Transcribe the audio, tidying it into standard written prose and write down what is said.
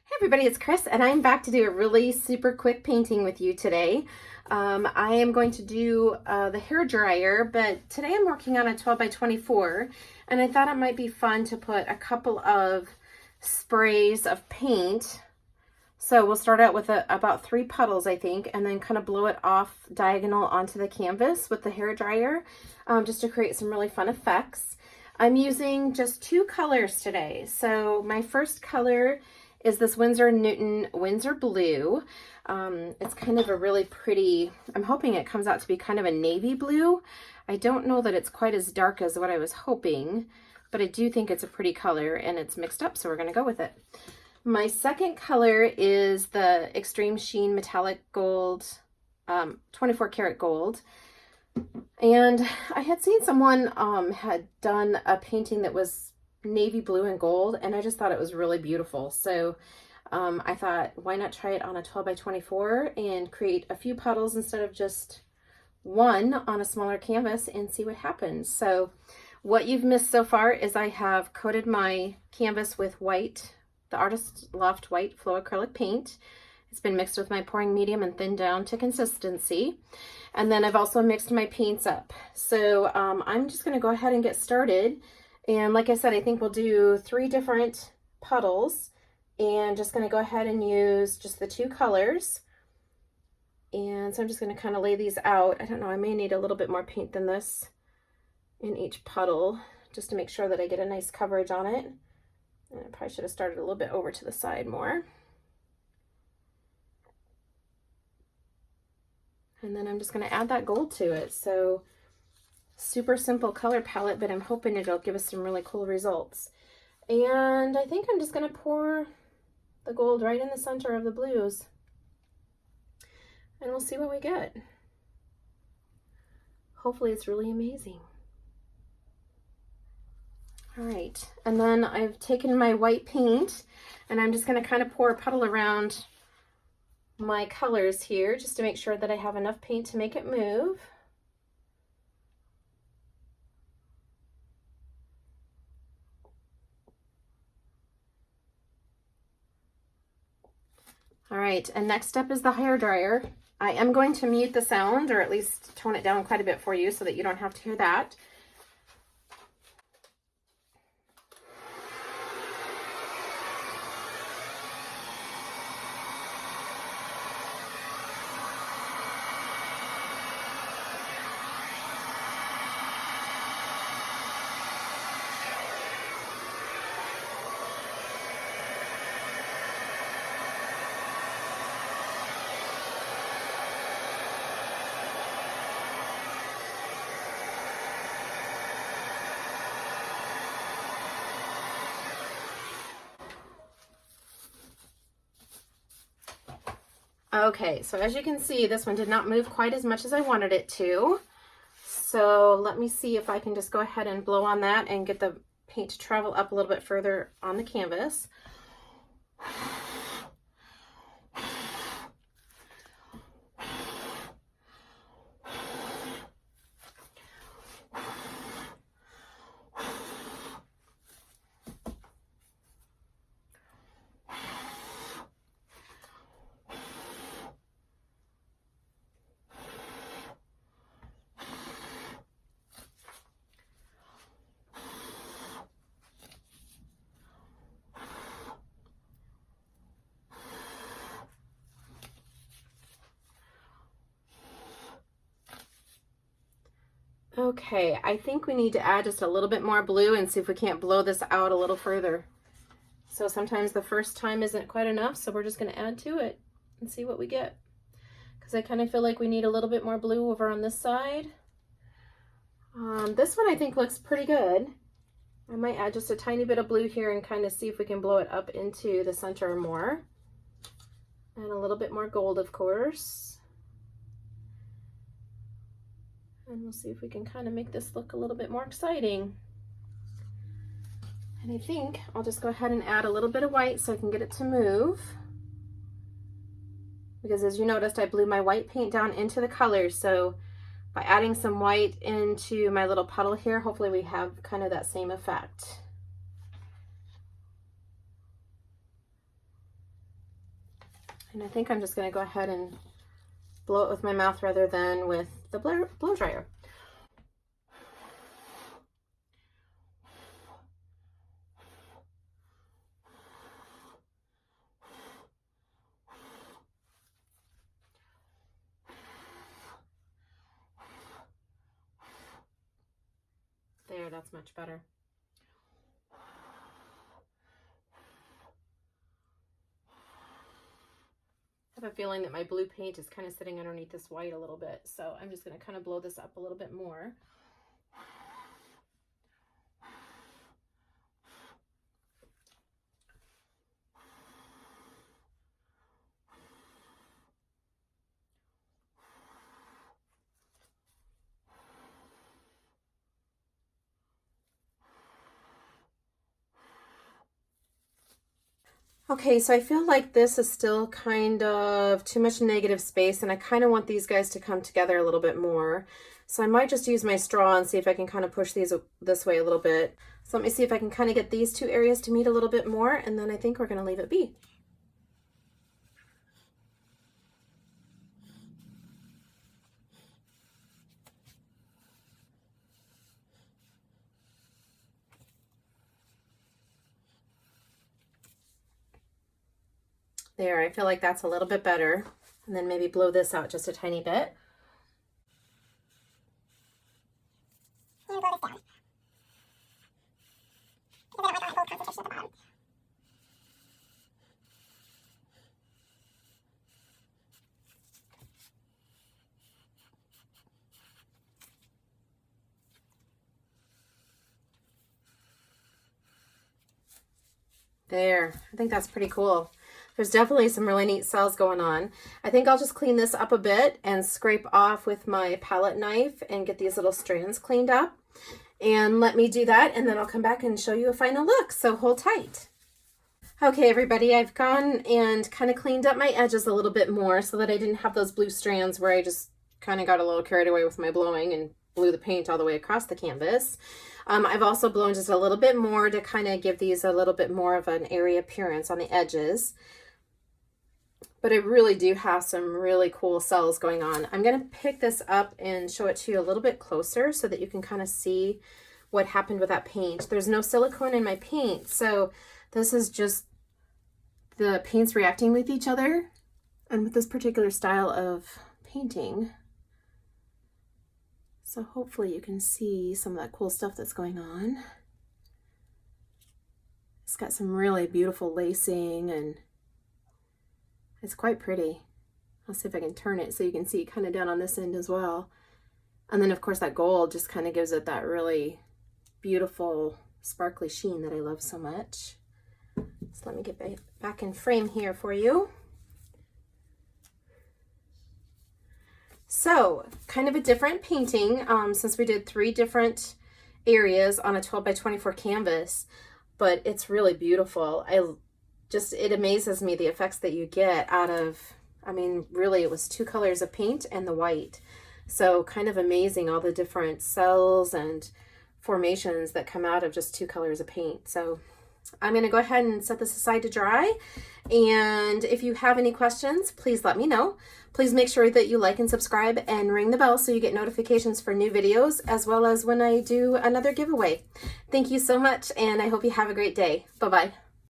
Hey everybody, it's Chris and I'm back to do a really super quick painting with you today. I am going to do the hair dryer, but today I'm working on a 12 by 24 and I thought it might be fun to put a couple of sprays of paint. So we'll start out with about 3 puddles, I think, and then kind of blow it off diagonal onto the canvas with the hair dryer, just to create some really fun effects. I'm using just 2 colors today. So my first color is this Winsor Newton Winsor Blue. It's kind of a really pretty, I'm hoping it comes out to be kind of a navy blue. I don't know that it's quite as dark as what I was hoping, but I do think it's a pretty color and it's mixed up, so we're gonna go with it. My second color is the Extreme Sheen Metallic Gold, 24 karat gold. And I had seen someone had done a painting that was navy blue and gold, and I just thought it was really beautiful. So I thought, why not try it on a 12 by 24 and create a few puddles instead of just one on a smaller canvas and see what happens. So what you've missed so far is I have coated my canvas with white, the Artist Loft white flow acrylic paint. It's been mixed with my pouring medium and thinned down to consistency. And then I've also mixed my paints up. So I'm just gonna go ahead and get started. And like I said, I think we'll do 3 different puddles and just gonna go ahead and use just the 2 colors. And so I'm just gonna kind of lay these out. I don't know, I may need a little bit more paint than this in each puddle just to make sure that I get a nice coverage on it. And I probably should have started a little bit over to the side more. And then I'm just gonna add that gold to it. So super simple color palette, but I'm hoping it'll give us some really cool results. And I think I'm just gonna pour the gold right in the center of the blues. And we'll see what we get. Hopefully it's really amazing. All right, and then I've taken my white paint and I'm just gonna kind of pour a puddle around my colors here just to make sure that I have enough paint to make it move. All right, and next up is the hair dryer. I am going to mute the sound, or at least tone it down quite a bit for you so that you don't have to hear that. Okay, so as you can see, this one did not move quite as much as I wanted it to. So let me see if I can just go ahead and blow on that and get the paint to travel up a little bit further on the canvas. Okay, I think we need to add just a little bit more blue and see if we can't blow this out a little further. So sometimes the first time isn't quite enough, so we're just going to add to it and see what we get. Because I kind of feel like we need a little bit more blue over on this side. This one I think looks pretty good. I might add just a tiny bit of blue here and kind of see if we can blow it up into the center more. And a little bit more gold, of course. And we'll see if we can kind of make this look a little bit more exciting. And I think I'll just go ahead and add a little bit of white so I can get it to move. Because as you noticed, I blew my white paint down into the colors. So by adding some white into my little puddle here, hopefully we have kind of that same effect. And I think I'm just going to go ahead and blow it with my mouth rather than with the blow dryer. There, that's much better. I have a feeling that my blue paint is kind of sitting underneath this white a little bit, so I'm just going to kind of blow this up a little bit more. Okay, so I feel like this is still kind of too much negative space, and I kind of want these guys to come together a little bit more. So I might just use my straw and see if I can kind of push these this way a little bit. So let me see if I can kind of get these two areas to meet a little bit more, and then I think we're going to leave it be. There, I feel like that's a little bit better. And then maybe blow this out just a tiny bit. And blow this down. Because I don't want that whole concentration at the bottom. There, I think that's pretty cool. There's definitely some really neat cells going on. I think I'll just clean this up a bit and scrape off with my palette knife and get these little strands cleaned up. And let me do that, and then I'll come back and show you a final look, so hold tight. Okay, everybody, I've gone and kind of cleaned up my edges a little bit more so that I didn't have those blue strands where I just kind of got a little carried away with my blowing and blew the paint all the way across the canvas. I've also blown just a little bit more to kind of give these a little bit more of an airy appearance on the edges. But I really do have some really cool cells going on. I'm going to pick this up and show it to you a little bit closer so that you can kind of see what happened with that paint. There's no silicone in my paint, so this is just the paints reacting with each other. And with this particular style of painting, so hopefully you can see some of that cool stuff that's going on. It's got some really beautiful lacing and it's quite pretty. I'll see if I can turn it so you can see kind of down on this end as well. And then of course that gold just kind of gives it that really beautiful sparkly sheen that I love so much. So let me get back in frame here for you. So kind of a different painting since we did 3 different areas on a 12 by 24 canvas, but it's really beautiful. It amazes me the effects that you get out of, I mean, really it was 2 colors of paint and the white. So kind of amazing all the different cells and formations that come out of just 2 colors of paint. So I'm going to go ahead and set this aside to dry. And if you have any questions, please let me know. Please make sure that you like and subscribe and ring the bell so you get notifications for new videos, as well as when I do another giveaway. Thank you so much, and I hope you have a great day. Bye-bye.